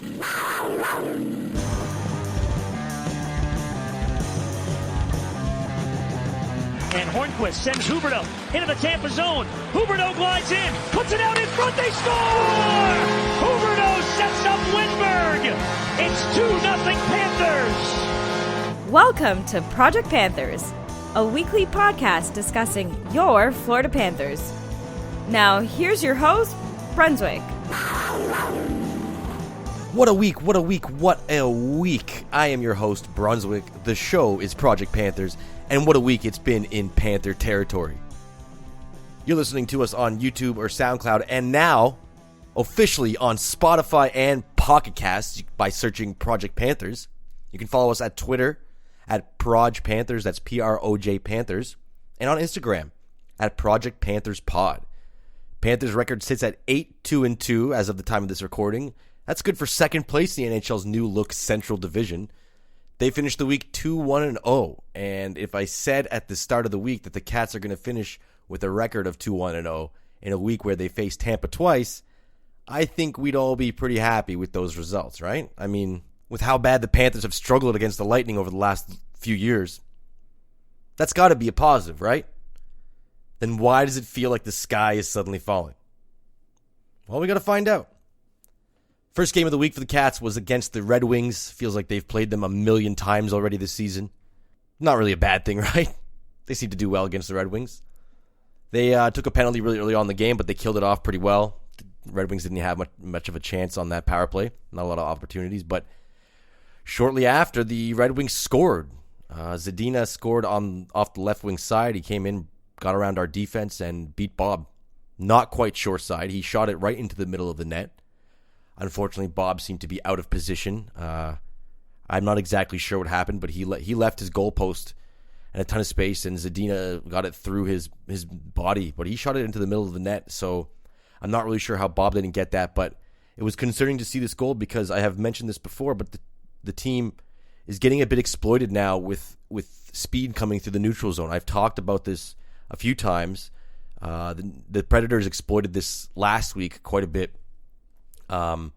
And Hornqvist sends Huberdeau into the Tampa zone. Huberdeau glides in, puts it out in front, they score! Huberdeau sets up Wennberg! It's 2-0 Panthers! Welcome to Project Panthers, a weekly podcast discussing your Florida Panthers. Now, here's your host, Brunswick. What a week, what a week, what a week. I am your host, Brunswick. The show is Project Panthers, and what a week it's been in Panther territory. You're listening to us on YouTube or SoundCloud, and now officially on Spotify and Pocket Casts by searching Project Panthers. You can follow us at Twitter at Proj Panthers, that's P-R-O-J Panthers, and on Instagram at Project Panthers Pod. Panthers record sits at 8-2-2 as of the time of this recording. That's good for second place in the NHL's new look Central Division. They finished the week 2-1-0, and if I said at the start of the week that the Cats are going to finish with a record of 2-1-0 in a week where they face Tampa twice, I think we'd all be pretty happy with those results, right? I mean, with how bad the Panthers have struggled against the Lightning over the last few years, that's got to be a positive, right? Then why does it feel like the sky is suddenly falling? Well, we got to find out. First game of the week for the Cats was against the Red Wings. Feels like they've played them a million times already this season. Not really a bad thing, right? They seem to do well against the Red Wings. They took a penalty really early on in the game, but they killed it off pretty well. The Red Wings didn't have much of a chance on that power play. Not a lot of opportunities, but shortly after, the Red Wings scored. Zadina scored off the left wing side. He came in, got around our defense, and beat Bob. Not quite short side. He shot it right into the middle of the net. Unfortunately, Bob seemed to be out of position. I'm not exactly sure what happened, but he left his goalpost and a ton of space, and Zadina got it through his body, but he shot it into the middle of the net, so I'm not really sure how Bob didn't get that, but it was concerning to see this goal because I have mentioned this before, but the team is getting a bit exploited now with speed coming through the neutral zone. I've talked about this a few times. The Predators exploited this last week quite a bit. And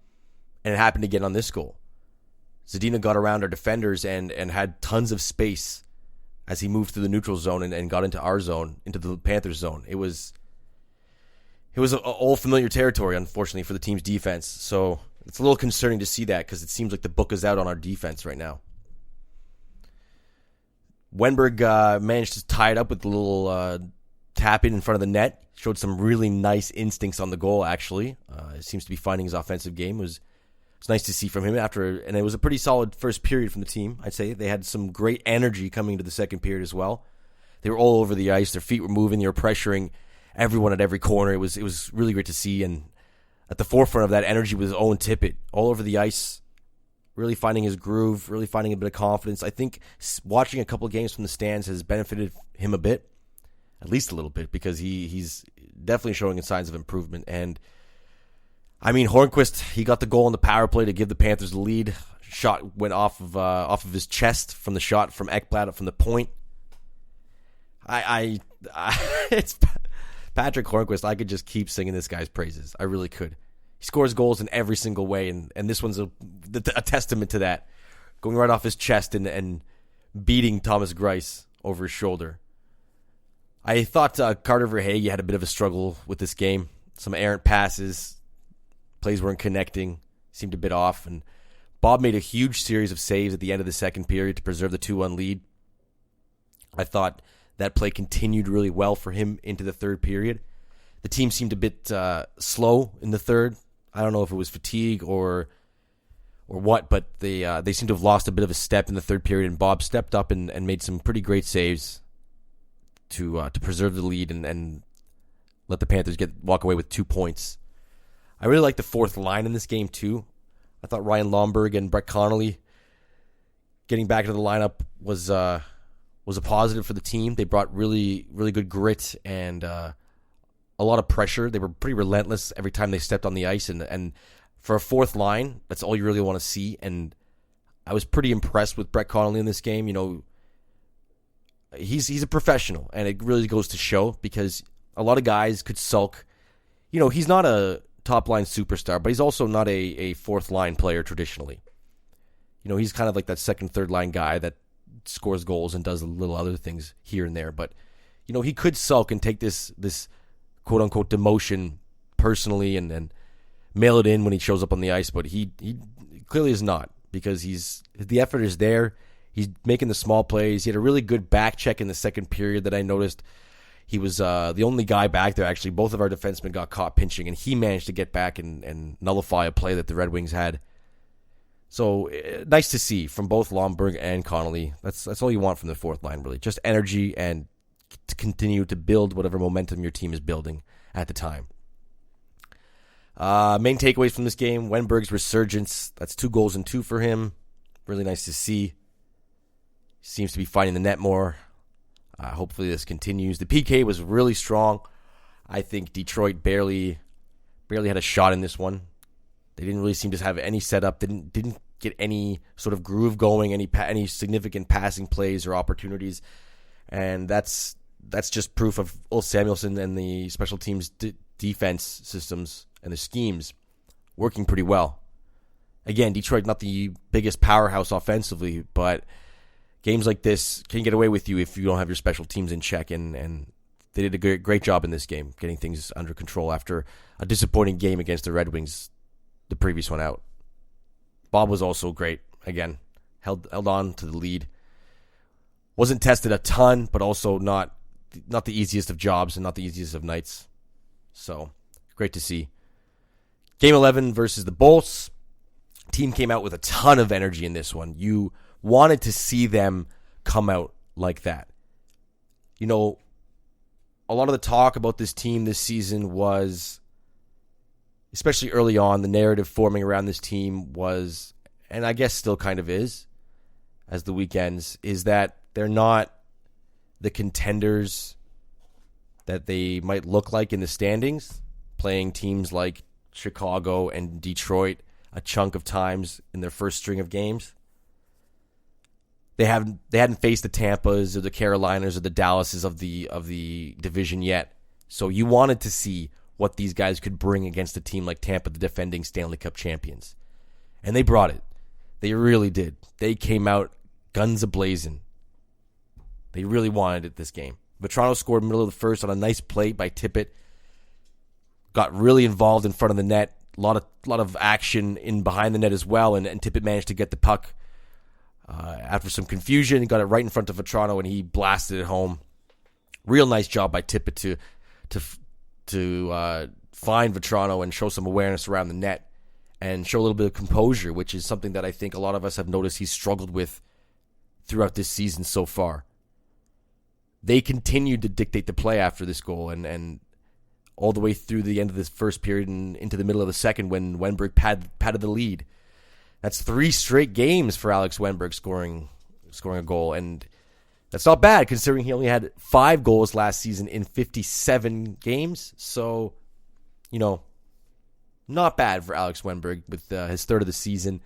it happened again on this goal. Zadina got around our defenders and had tons of space as he moved through the neutral zone and got into our zone, into the Panthers zone. It was all familiar territory, unfortunately, for the team's defense. So it's a little concerning to see that because it seems like the book is out on our defense right now. Wennberg managed to tie it up with a little tap in front of the net. Showed some really nice instincts on the goal, actually. It seems to be finding his offensive game. It was nice to see from him and it was a pretty solid first period from the team, I'd say. They had some great energy coming into the second period as well. They were all over the ice. Their feet were moving. They were pressuring everyone at every corner. It was really great to see, and at the forefront of that energy was Owen Tippett, all over the ice, really finding his groove, really finding a bit of confidence. I think watching a couple of games from the stands has benefited him a bit. At least a little bit, because he's definitely showing signs of improvement. And, I mean, Hornqvist, he got the goal on the power play to give the Panthers the lead. Shot went off of his chest from the shot from Ekblad from the point. It's Patrick Hornqvist. I could just keep singing this guy's praises. I really could. He scores goals in every single way, and this one's a testament to that. Going right off his chest and beating Thomas Greiss over his shoulder. I thought Carter Verhaeghe had a bit of a struggle with this game. Some errant passes, plays weren't connecting, seemed a bit off, and Bob made a huge series of saves at the end of the second period to preserve the 2-1 lead. I thought that play continued really well for him into the third period. The team seemed a bit slow in the third. I don't know if it was fatigue or what, but they seem to have lost a bit of a step in the third period, and Bob stepped up and made some pretty great saves to preserve the lead and let the Panthers walk away with 2 points. I really like the fourth line in this game too. I thought Ryan Lomberg and Brett Connolly getting back into the lineup was a positive for the team. They brought really, really good grit and a lot of pressure. They were pretty relentless every time they stepped on the ice, and for a fourth line, that's all you really want to see. And I was pretty impressed with Brett Connolly in this game. You know, he's a professional, and it really goes to show because a lot of guys could sulk. You know, he's not a top-line superstar, but he's also not a fourth-line player traditionally. He's kind of like that second, third-line guy that scores goals and does little other things here and there. But, he could sulk and take this quote-unquote demotion personally and mail it in when he shows up on the ice, but he clearly is not, because the effort is there. He's making the small plays. He had a really good back check in the second period that I noticed. He was the only guy back there, actually. Both of our defensemen got caught pinching, and he managed to get back and nullify a play that the Red Wings had. So, nice to see from both Wennberg and Connolly. That's all you want from the fourth line, really. Just energy and to continue to build whatever momentum your team is building at the time. Main takeaways from this game: Wennberg's resurgence. That's 2 goals and 2 for him. Really nice to see. Seems to be finding the net more. Hopefully this continues. The PK was really strong. I think Detroit barely had a shot in this one. They didn't really seem to have any setup. Didn't get any sort of groove going. Any significant passing plays or opportunities. And that's just proof of Ulf Samuelsson and the special teams defense systems and the schemes working pretty well. Again, Detroit not the biggest powerhouse offensively, but games like this can get away with you if you don't have your special teams in check, and they did a great job in this game, getting things under control after a disappointing game against the Red Wings, the previous one out. Bob was also great. Again, held on to the lead. Wasn't tested a ton, but also not the easiest of jobs and not the easiest of nights. So, great to see. Game 11 versus the Bolts. Team came out with a ton of energy in this one. You wanted to see them come out like that. A lot of the talk about this team this season was, especially early on, the narrative forming around this team was, and I guess still kind of is, as the weekends, is that they're not the contenders that they might look like in the standings, playing teams like Chicago and Detroit a chunk of times in their first string of games. They hadn't faced the Tampas or the Carolinas or the Dallases of the division yet. So you wanted to see what these guys could bring against a team like Tampa, the defending Stanley Cup champions. And they brought it. They really did. They came out guns a-blazing. They really wanted it this game. Vetrano scored middle of the first on a nice play by Tippett. Got really involved in front of the net. A lot of action in behind the net as well, and Tippett managed to get the puck after some confusion. He got it right in front of Vetrano, and he blasted it home. Real nice job by Tippett to find Vetrano and show some awareness around the net and show a little bit of composure, which is something that I think a lot of us have noticed he's struggled with throughout this season so far. They continued to dictate the play after this goal, and all the way through the end of this first period and into the middle of the second when Wennberg patted the lead. That's 3 straight games for Alex Wennberg scoring a goal, and that's not bad considering he only had 5 goals last season in 57 games. So, not bad for Alex Wennberg with his third of the season,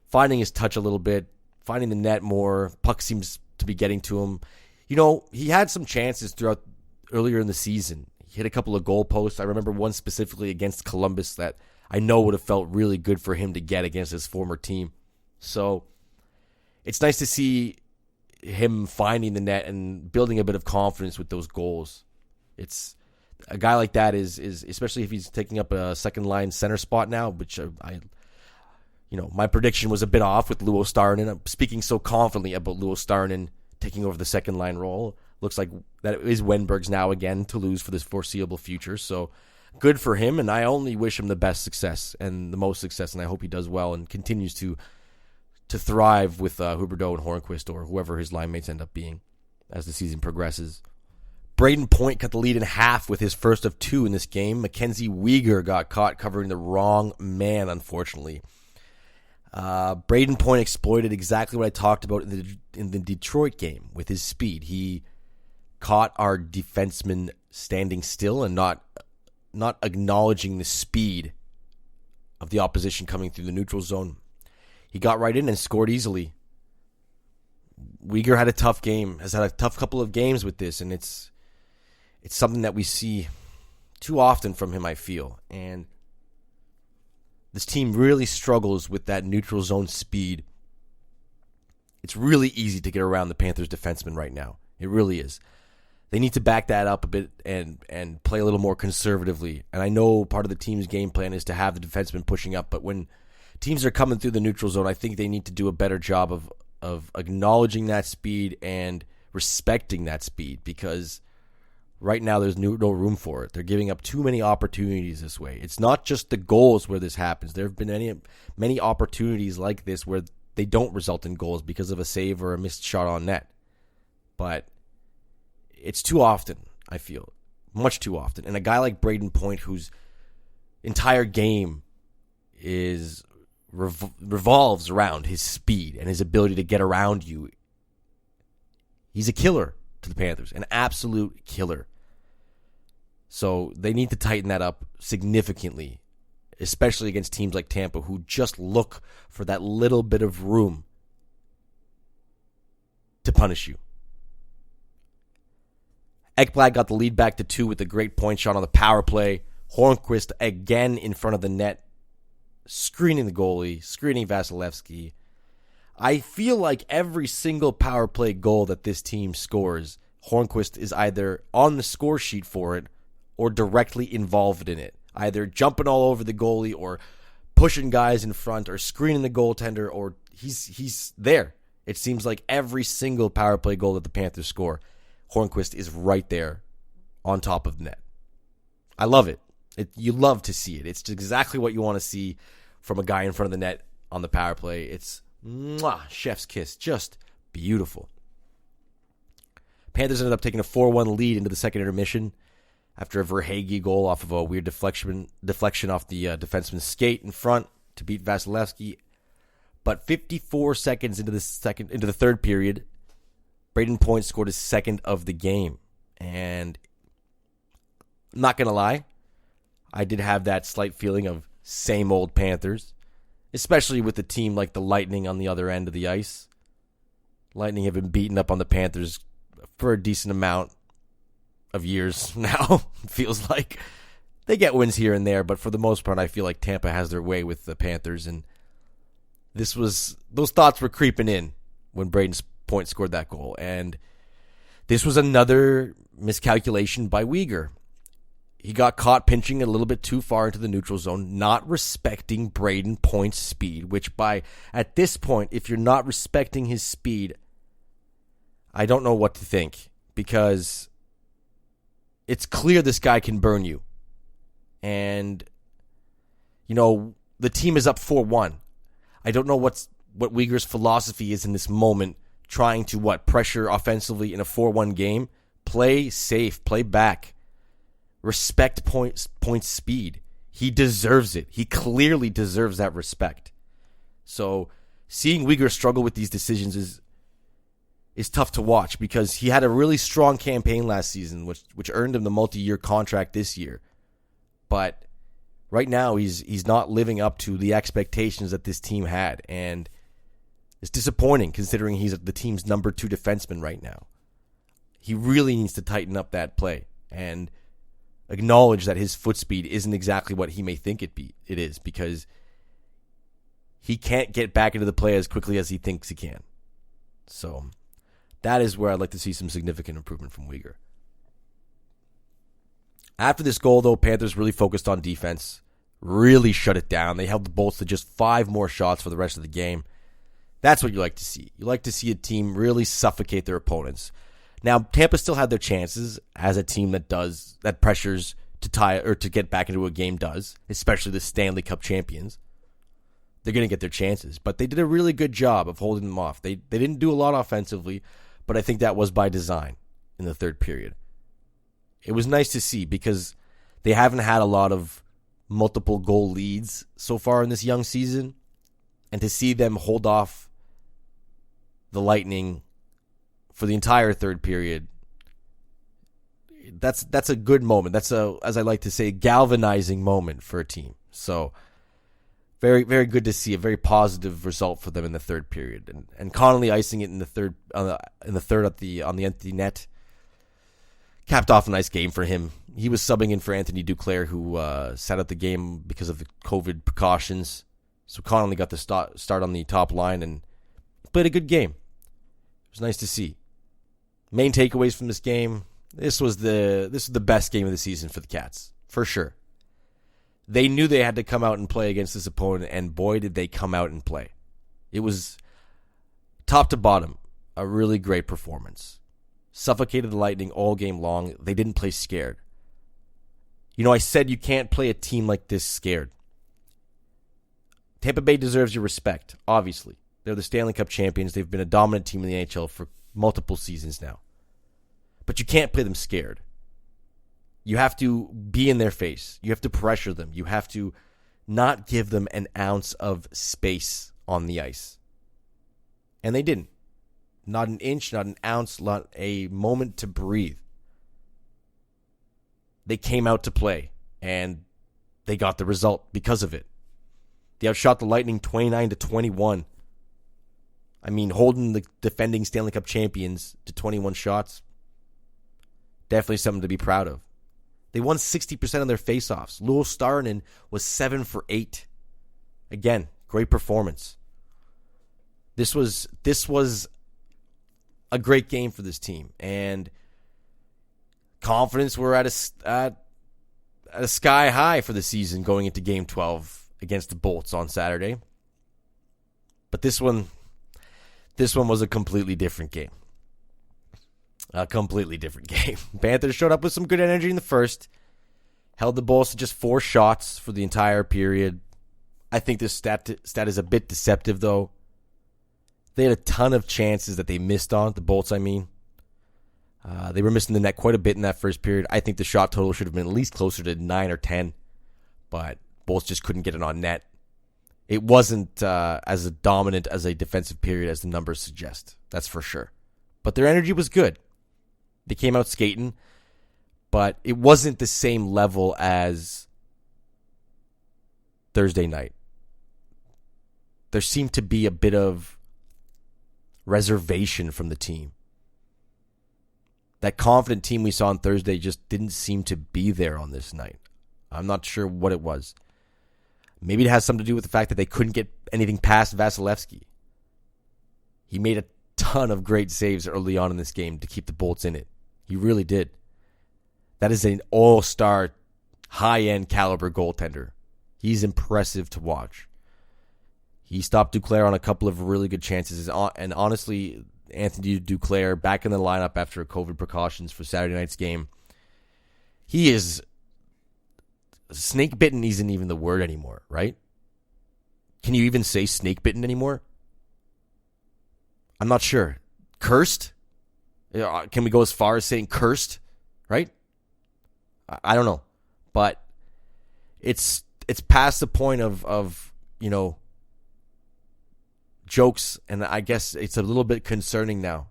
finding his touch a little bit, finding the net more. Puck seems to be getting to him. He had some chances throughout earlier in the season. He hit a couple of goal posts. I remember one specifically against Columbus that I know would have felt really good for him to get against his former team. So it's nice to see him finding the net and building a bit of confidence with those goals. It's a guy like that is especially if he's taking up a second line center spot now, which my prediction was a bit off with Luo Starinen. I'm speaking so confidently about Luo Starinen taking over the second line role. Looks like that is Wennberg's now again to lose for this foreseeable future. So good for him, and I only wish him the best success and the most success, and I hope he does well and continues to thrive with Huberdeau and Hornqvist or whoever his line mates end up being as the season progresses. Braden Point cut the lead in half with his first of 2 in this game. Mackenzie Weegar got caught covering the wrong man, unfortunately. Braden Point exploited exactly what I talked about in the Detroit game with his speed. He caught our defenseman standing still and not acknowledging the speed of the opposition coming through the neutral zone. He got right in and scored easily. Weegar had a tough game, has had a tough couple of games with this, and it's something that we see too often from him, I feel. And This team really struggles with that neutral zone speed. It's really easy to get around the Panthers defensemen right now. It really is. They need to back that up a bit and play a little more conservatively. And I know part of the team's game plan is to have the defensemen pushing up, but when teams are coming through the neutral zone, I think they need to do a better job of acknowledging that speed and respecting that speed, because right now there's no room for it. They're giving up too many opportunities this way. It's not just the goals where this happens. There have been many opportunities like this where they don't result in goals because of a save or a missed shot on net. But it's too often, I feel. Much too often. And a guy like Brayden Point, whose entire game is revolves around his speed and his ability to get around you, he's a killer to the Panthers. An absolute killer. So they need to tighten that up significantly, especially against teams like Tampa, who just look for that little bit of room to punish you. Ekblad got the lead back to 2 with a great point shot on the power play. Hornqvist again in front of the net, screening the goalie, screening Vasilevsky. I feel like every single power play goal that this team scores, Hornqvist is either on the score sheet for it or directly involved in it. Either jumping all over the goalie or pushing guys in front or screening the goaltender, or he's there. It seems like every single power play goal that the Panthers score, Hornqvist is right there on top of the net. I love it. You love to see it. It's exactly what you want to see from a guy in front of the net on the power play. It's chef's kiss. Just beautiful. Panthers ended up taking a 4-1 lead into the second intermission after a Verhaeghe goal off of a weird deflection off the defenseman's skate in front to beat Vasilevsky. But 54 seconds into the third period, Brayden Point scored his second of the game. And I'm not going to lie, I did have that slight feeling of same old Panthers, especially with a team like the Lightning on the other end of the ice. Lightning have been beaten up on the Panthers for a decent amount of years now, it feels like. They get wins here and there, but for the most part, I feel like Tampa has their way with the Panthers, and those thoughts were creeping in when Brayden Point scored that goal. And this was another miscalculation by Weegar. He got caught pinching a little bit too far into the neutral zone, not respecting Brayden Point's speed, which at this point, if you're not respecting his speed, I don't know what to think, because it's clear this guy can burn you. And, the team is up 4-1. I don't know what Weegar's philosophy is in this moment, trying to pressure offensively in a 4-1 game. Play safe, play back. Respect Point's speed. He deserves it. He clearly deserves that respect. So seeing Weegar struggle with these decisions is tough to watch, because he had a really strong campaign last season, which earned him the multi-year contract this year. But right now he's not living up to the expectations that this team had, and it's disappointing considering he's the team's number 2 defenseman right now. He really needs to tighten up that play and acknowledge that his foot speed isn't exactly what he may think it is, because he can't get back into the play as quickly as he thinks he can. So that is where I'd like to see some significant improvement from Weegar. After this goal, though, Panthers really focused on defense, really shut it down. They held the Bolts to just 5 more shots for the rest of the game. That's what you like to see. You like to see a team really suffocate their opponents. Now, Tampa still had their chances, as a team that pressures to tie or to get back into a game does, especially the Stanley Cup champions. They're going to get their chances, but they did a really good job of holding them off. They didn't do a lot offensively, but I think that was by design in the third period. It was nice to see, because they haven't had a lot of multiple goal leads so far in this young season, and to see them hold off the Lightning for the entire third period, that's a good moment. That's as I like to say, galvanizing moment for a team. So very, very good to see, a very positive result for them in the third period, and Connolly icing it in the third on the empty net. capped off a nice game for him. He was subbing in for Anthony Duclair, who sat out the game because of the COVID precautions. So Connolly got the start on the top line and played a good game. It was nice to see. Main takeaways from this game: this was the best game of the season for the Cats, for sure. They knew they had to come out and play against this opponent, and boy, did they come out and play. It was top to bottom a really great performance. Suffocated the Lightning all game long. They didn't play scared. You know, I said you can't play a team like this scared. Tampa Bay deserves your respect, obviously. They're the Stanley Cup champions. They've been a dominant team in the NHL for multiple seasons now. But you can't play them scared. You have to be in their face. You have to pressure them. You have to not give them an ounce of space on the ice. And they didn't. Not an inch, not an ounce, not a moment to breathe. They came out to play, and they got the result because of it. They outshot the Lightning 29-21. I mean, holding the defending Stanley Cup champions to 21 shots, definitely something to be proud of. They won 60% of their faceoffs. Lou Starinen was 7 for 8. Again, great performance. This was a great game for this team, and confidence were at a sky high for the season going into Game 12 against the Bolts on Saturday. But this one was a completely different game. A completely different game. Panthers showed up with some good energy in the first. Held the Bolts to just 4 shots for the entire period. I think this stat is a bit deceptive, though. They had a ton of chances that they missed on, the Bolts, I mean. They were missing the net quite a bit in that first period. I think the shot total should have been at least closer to 9 or 10. But Bolts just couldn't get it on net. It wasn't as dominant as a defensive period as the numbers suggest. That's for sure. But their energy was good. They came out skating. But it wasn't the same level as Thursday night. There seemed to be a bit of reservation from the team. That confident team we saw on Thursday just didn't seem to be there on this night. I'm not sure what it was. Maybe it has something to do with the fact that they couldn't get anything past Vasilevsky. He made a ton of great saves early on in this game to keep the Bolts in it. He really did. That is an all-star, high-end caliber goaltender. He's impressive to watch. He stopped Duclair on a couple of really good chances. And honestly, Anthony Duclair back in the lineup after COVID precautions for Saturday night's game. He is snake bitten isn't even the word anymore, right? Can you even say snake bitten anymore? I'm not sure. Cursed? Can we go as far as saying cursed? Right? I don't know. But it's past the point of jokes, and I guess it's a little bit concerning now.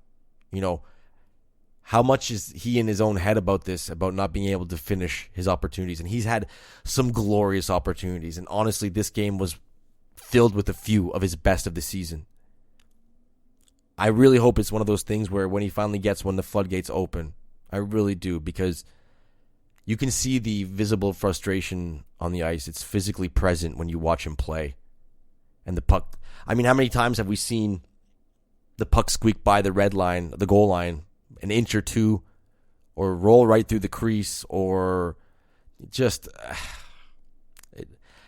How much is he in his own head about this, about not being able to finish his opportunities? And he's had some glorious opportunities, and honestly, this game was filled with a few of his best of the season. I really hope it's one of those things where when he finally gets one, the floodgates open. I really do, because you can see the visible frustration on the ice. It's physically present when you watch him play. And the puck, I mean, how many times have we seen the puck squeak by the red line, the goal line, an inch or two, or roll right through the crease, or just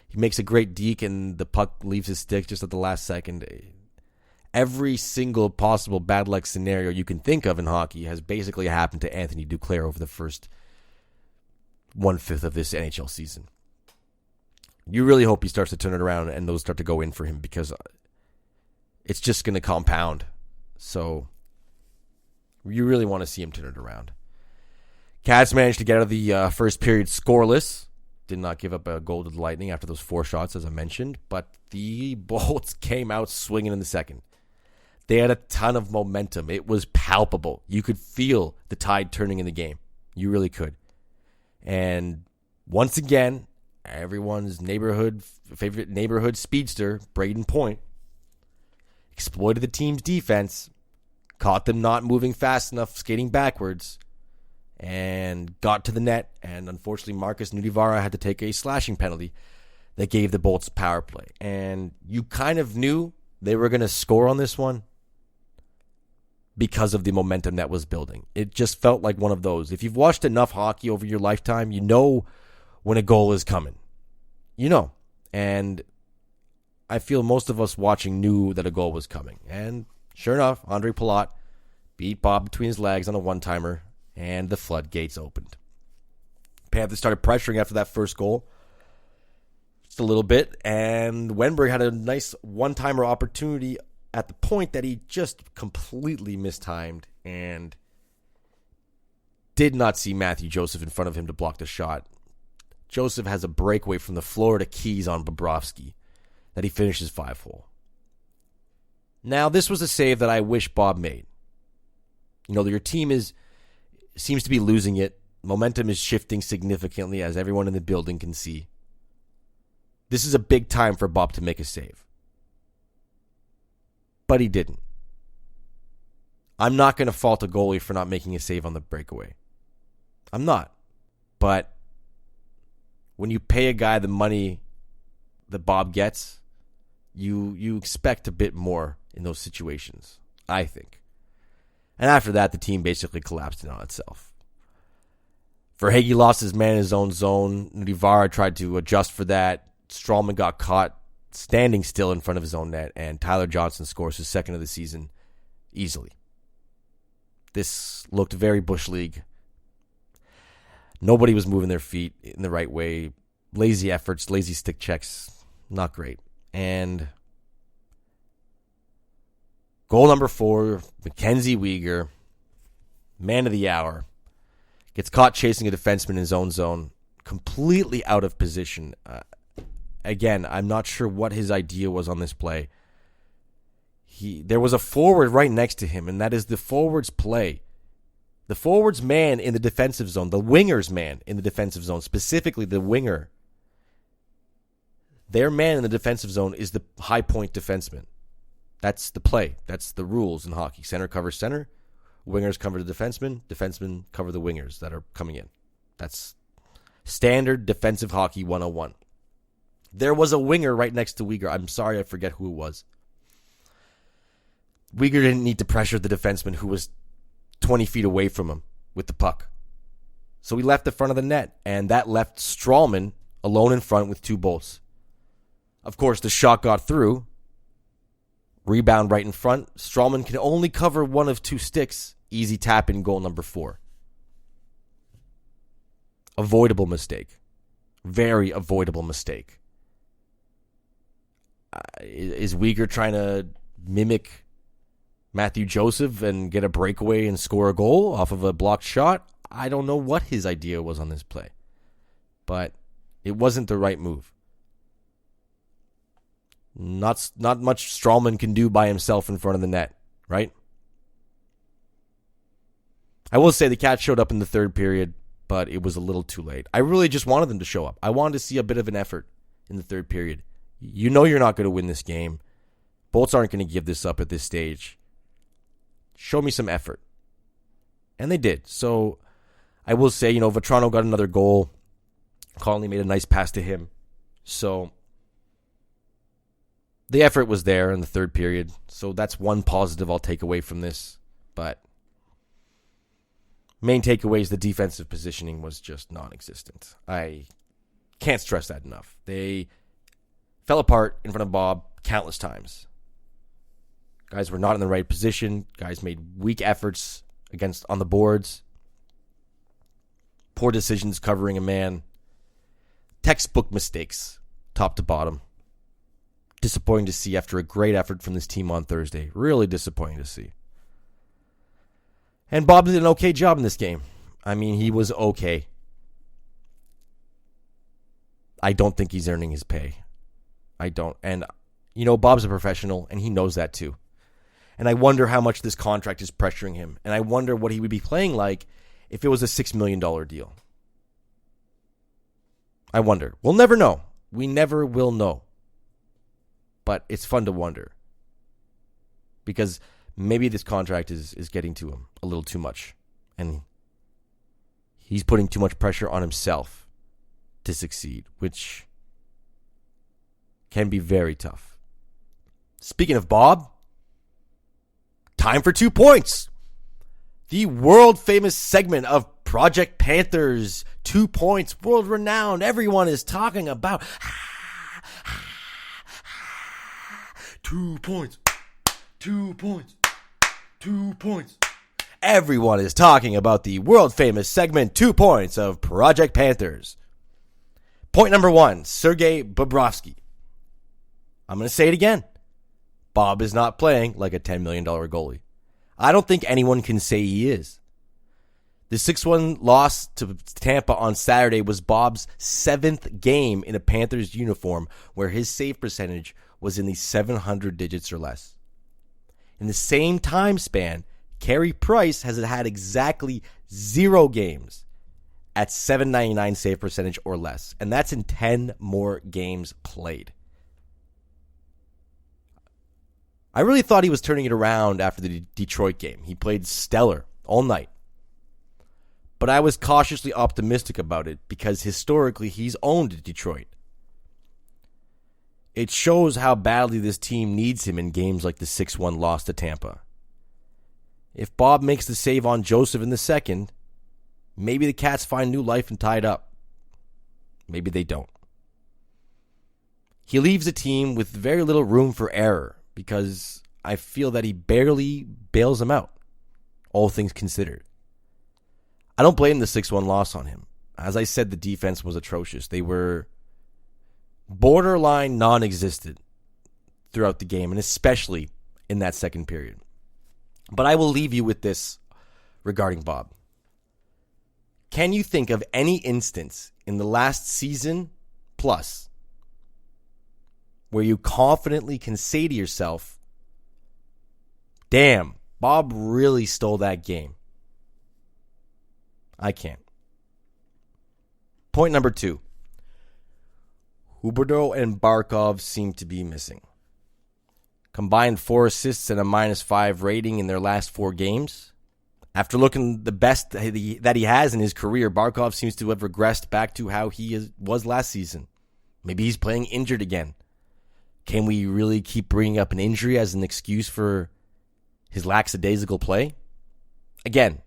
he makes a great deke and the puck leaves his stick just at the last second. Every single possible bad luck scenario you can think of in hockey has basically happened to Anthony Duclair over the first 1/5 of this NHL season. You really hope he starts to turn it around and those start to go in for him, because it's just going to compound. So you really want to see him turn it around. Cats managed to get out of the first period scoreless. Did not give up a goal to the Lightning after those 4 shots, as I mentioned. But the Bolts came out swinging in the second. They had a ton of momentum. It was palpable. You could feel the tide turning in the game. You really could. And once again, everyone's favorite neighborhood speedster, Braden Point, exploited the team's defense, caught them not moving fast enough, skating backwards, and got to the net. And unfortunately, Marcus Nudivara had to take a slashing penalty that gave the Bolts power play. And you kind of knew they were going to score on this one because of the momentum that was building. It just felt like one of those. If you've watched enough hockey over your lifetime, you know when a goal is coming. You know. And I feel most of us watching knew that a goal was coming. And sure enough, Andre Palat beat Bob between his legs on a one-timer, and the floodgates opened. Panthers started pressuring after that first goal just a little bit, and Wennberg had a nice one-timer opportunity at the point that he just completely mistimed and did not see Matthew Joseph in front of him to block the shot. Joseph has a breakaway from the floor to Keys on Bobrovsky that he finishes 5-hole. Now, this was a save that I wish Bob made. You know, your team seems to be losing it. Momentum is shifting significantly, as everyone in the building can see. This is a big time for Bob to make a save. But he didn't. I'm not going to fault a goalie for not making a save on the breakaway. I'm not. But when you pay a guy the money that Bob gets, you expect a bit more in those situations, I think. And after that, the team basically collapsed in on itself. Verhaeghe lost his man in his own zone. Nudivara tried to adjust for that. Stralman got caught standing still in front of his own net, and Tyler Johnson scores his second of the season easily. This looked very Bush League. Nobody was moving their feet in the right way. Lazy efforts, lazy stick checks, not great. And goal number 4, Mackenzie Weegar, man of the hour, gets caught chasing a defenseman in his own zone, completely out of position. Again, I'm not sure what his idea was on this play. There was a forward right next to him, and that is the forward's play. The forward's man in the defensive zone, the winger's man in the defensive zone, specifically the winger. Their man in the defensive zone is the high point defenseman. That's the play. That's the rules in hockey. Center covers center. Wingers cover the defenseman. Defensemen cover the wingers that are coming in. That's standard defensive hockey 101. There was a winger right next to Weegar. I'm sorry, I forget who it was. Weegar didn't need to pressure the defenseman who was 20 feet away from him with the puck. So he left the front of the net, and that left Stralman alone in front with 2 Bolts. Of course, the shot got through. Rebound right in front. Stralman can only cover one of 2 sticks. Easy tap in goal number 4. Avoidable mistake. Very avoidable mistake. Is Weegar trying to mimic Matthew Joseph and get a breakaway and score a goal off of a blocked shot? I don't know what his idea was on this play. But it wasn't the right move. Not much Stralman can do by himself in front of the net, right? I will say the Cats showed up in the third period, but it was a little too late. I really just wanted them to show up. I wanted to see a bit of an effort in the third period. You know you're not going to win this game. Bolts aren't going to give this up at this stage. Show me some effort. And they did. So I will say, Vetrano got another goal. Connolly made a nice pass to him. So the effort was there in the third period. So that's one positive I'll take away from this. But main takeaway is the defensive positioning was just non-existent. I can't stress that enough. They fell apart in front of Bob countless times. Guys were not in the right position. Guys made weak efforts on the boards. Poor decisions covering a man. Textbook mistakes, top to bottom. Disappointing to see after a great effort from this team on Thursday. Really disappointing to see. And Bob did an okay job in this game. I mean, he was okay. I don't think he's earning his pay. I don't. And, Bob's a professional, and he knows that too. And I wonder how much this contract is pressuring him. And I wonder what he would be playing like if it was a $6 million deal. I wonder. We'll never know. We never will know. But it's fun to wonder. Because maybe this contract is getting to him a little too much. And he's putting too much pressure on himself to succeed, which can be very tough. Speaking of Bob, time for 2 points. The world-famous segment of Project Panthers, 2 points, world-renowned. Everyone is talking about 2 points, 2 points, 2 points. Everyone is talking about the world-famous segment, 2 points of Project Panthers. Point number 1, Sergei Bobrovsky. I'm going to say it again. Bob is not playing like a $10 million goalie. I don't think anyone can say he is. The 6-1 loss to Tampa on Saturday was Bob's 7th game in a Panthers uniform where his save percentage was in the 700 digits or less. In the same time span, Carey Price has had exactly 0 games at 799 save percentage or less, and that's in 10 more games played. I really thought he was turning it around after the Detroit game. He played stellar all night. But I was cautiously optimistic about it because historically he's owned Detroit. It shows how badly this team needs him in games like the 6-1 loss to Tampa. If Bob makes the save on Joseph in the second, maybe the Cats find new life and tie it up. Maybe they don't. He leaves a team with very little room for error because I feel that he barely bails them out, all things considered. I don't blame the 6-1 loss on him. As I said, the defense was atrocious. They were borderline non-existent throughout the game, and especially in that second period. But I will leave you with this regarding Bob. Can you think of any instance in the last season plus where you confidently can say to yourself, damn, Bob really stole that game? I can't. Point number 2. Huberdeau and Barkov seem to be missing. Combined 4 assists and a -5 rating in their last 4 games. After looking the best that he has in his career, Barkov seems to have regressed back to how he was last season. Maybe he's playing injured again. Can we really keep bringing up an injury as an excuse for his lackadaisical play? Again,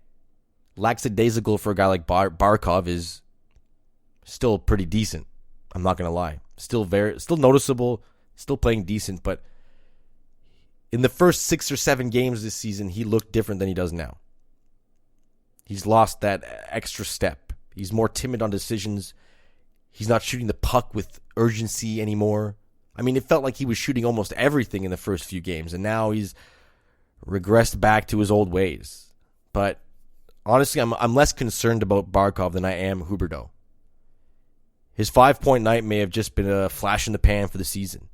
lackadaisical for a guy like Barkov is still pretty decent. I'm not going to lie. Still noticeable, still playing decent, but in the first 6 or 7 games this season, he looked different than he does now. He's lost that extra step. He's more timid on decisions. He's not shooting the puck with urgency anymore. I mean, it felt like he was shooting almost everything in the first few games, and now he's regressed back to his old ways. But honestly, I'm less concerned about Barkov than I am Huberdeau. His 5-point night may have just been a flash in the pan for the season.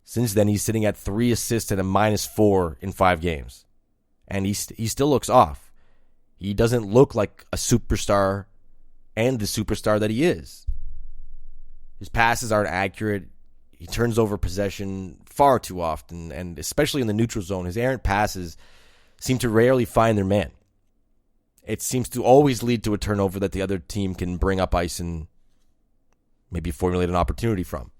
Since then, he's sitting at 3 assists and a -4 in 5 games. And he still looks off. He doesn't look like a superstar and the superstar that he is. His passes aren't accurate. He turns over possession far too often, and especially in the neutral zone, his errant passes seem to rarely find their man. It seems to always lead to a turnover that the other team can bring up ice and maybe formulate an opportunity from.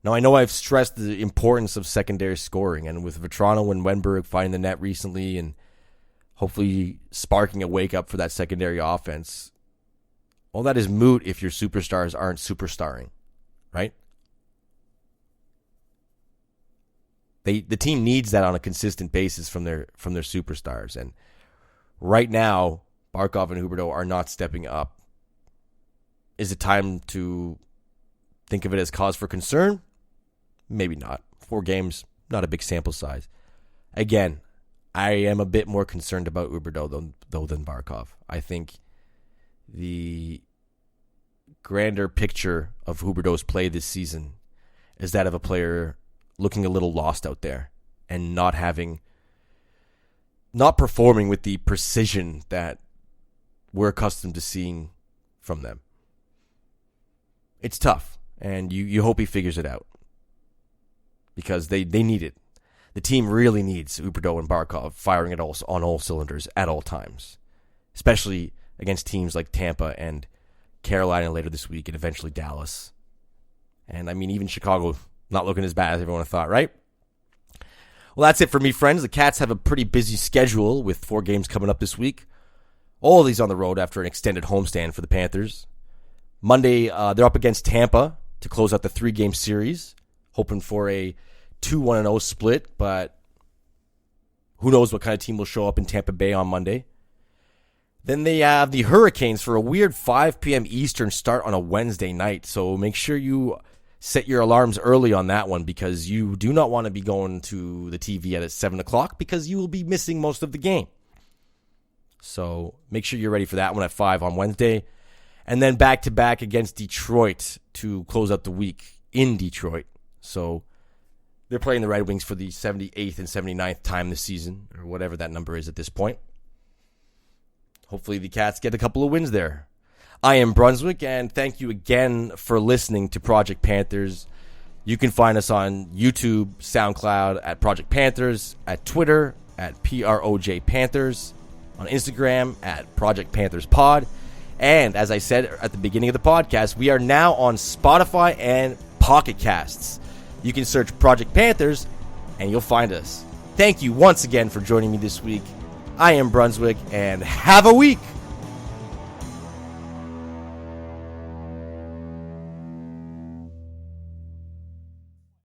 Now, I know I've stressed the importance of secondary scoring, and with Vetrano and Wennberg finding the net recently and hopefully sparking a wake-up for that secondary offense, all that is moot if your superstars aren't superstarring, right? The team needs that on a consistent basis from their superstars, and right now, Barkov and Huberdeau are not stepping up. Is it time to think of it as cause for concern? Maybe not. 4 games, not a big sample size. Again, I am a bit more concerned about Huberdeau than Barkov. I think the grander picture of Huberdeau's play this season is that of a player looking a little lost out there and not performing with the precision that we're accustomed to seeing from them. It's tough, and you hope he figures it out because they need it. The team really needs Huberdeau and Barkov firing on all cylinders at all times, especially against teams like Tampa and Carolina later this week, and eventually Dallas. And I mean, even Chicago not looking as bad as everyone thought, right? Well, that's it for me, friends. The Cats have a pretty busy schedule with 4 games coming up this week. All of these on the road after an extended homestand for the Panthers. Monday, they're up against Tampa to close out the 3-game series, hoping for a 2-1-0 split, but who knows what kind of team will show up in Tampa Bay on Monday. Then they have the Hurricanes for a weird 5 p.m. Eastern start on a Wednesday night, so make sure you set your alarms early on that one because you do not want to be going to the TV at 7 o'clock because you will be missing most of the game. So make sure you're ready for that one at 5 on Wednesday. And then back-to-back against Detroit to close out the week in Detroit. So they're playing the Red Wings for the 78th and 79th time this season, or whatever that number is at this point. Hopefully the Cats get a couple of wins there. I am Brunswick, and thank you again for listening to Project Panthers. You can find us on YouTube, SoundCloud at Project Panthers, at Twitter at PROJ Panthers, on Instagram at Project Panthers Pod. And as I said at the beginning of the podcast, we are now on Spotify and Pocket Casts. You can search Project Panthers and you'll find us. Thank you once again for joining me this week. I am Brunswick, and have a week!